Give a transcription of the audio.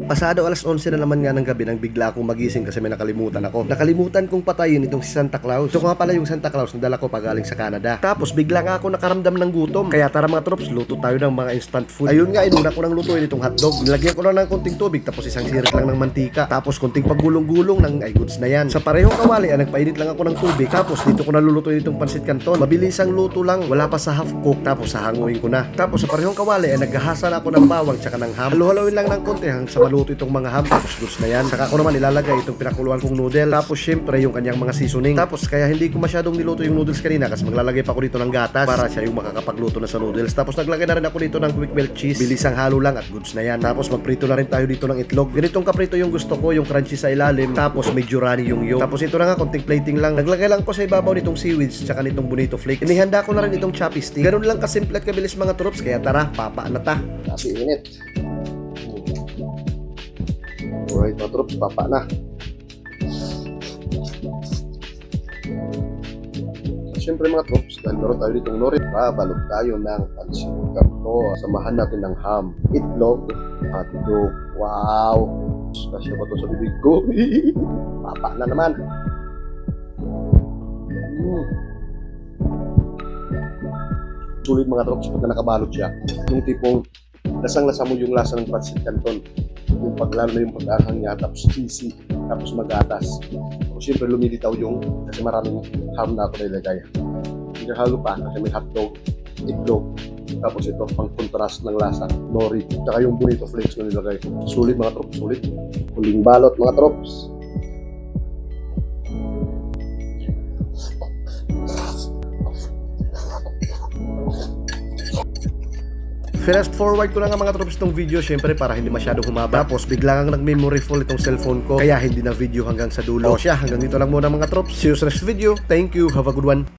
Pasado alas 11 na naman nga ng gabi nang bigla akong magising kasi may nakalimutan ako. Nakalimutan kong patayin itong si Santa Claus. Ito nga pala yung Santa Claus na dala ko pagaling sa Canada. Tapos bigla nga ako nakaramdam ng gutom. Kaya tara mga trops, luto tayo ng mga instant food. Ayun nga, inuna ko ng lutuin itong hotdog. Nilagyan ko lang ng konting tubig tapos isang sirit lang ng mantika. Tapos konting paggulong-gulong ng ay goods na yan. Sa parehong kawali, nagpainit lang ako ng tubig. Tapos dito ko nalulutuin itong pansit canton. Mabilisang luto lang, wala pa sa half cook. Tapos sahanguin ko na. Tapos sa parehong kawali, naghahasa na ako ng bawang tsaka ng ham. Halu-haluin lang ng konti hanggang sa maluto itong mga ham. Tapos goods na yan. Saka ko naman ilalagay itong pinakuluan kong noodle. Tapos syempre yung kanyang mga seasoning. Tapos kaya hindi ko masyadong niluto yung noodles kanina kasi maglalagay pa ako dito ng gatas para siya yung makakapagluto na sa noodles. Tapos naglagay na rin ako dito ng quick melt cheese. Bilisang halo lang at goods na yan. Tapos magprito na rin tayo dito ng itlog. Ganitong kaprito yung gusto ko, yung crunchy sa ilalim. Tapos medyo runny yung yolk. Tapos ito na nga, konting plating lang. Naglagay lang ko sa ibabaw nitong seaweeds tsaka nitong bonito flake. Inihanda ko na rin itong choppy stick. Ganun lang kasimple at kabilis mga troops. Kaya tara, papa na ta. Kasi init. Alright mga troops, papa na. Siyempre mga troops, dahil meron tayo ditong nori, babalog tayo ng pansit canton. Samahan natin ng ham, itlog, hotdog. Wow! Kasya ba ito sa bibig ko? Papa na naman. Sulit mga troops pagka nakabalot siya. Yung tipong lasang-lasa mo yung lasa ng pansit canton. Yung paglalo na yung pag-ahang niya, tapos cheesy, tapos magatas. O siyempre lumilitaw yung, kasi maraming ham na ako nilagay. Halo pa kasi may hotdog, itlog, tapos ito pang contrast ng lasa, nori, tsaka yung bonito flakes na nilagay. Sulit mga trops, sulit. Huling balot mga trops. Fast forward ko na nga mga troops itong video syempre para hindi masyadong humaba. Tapos bigla nga nag-memory full itong cellphone ko kaya hindi na video hanggang sa dulo. O siya, hanggang dito lang muna mga troops. See you sa next video. Thank you. Have a good one.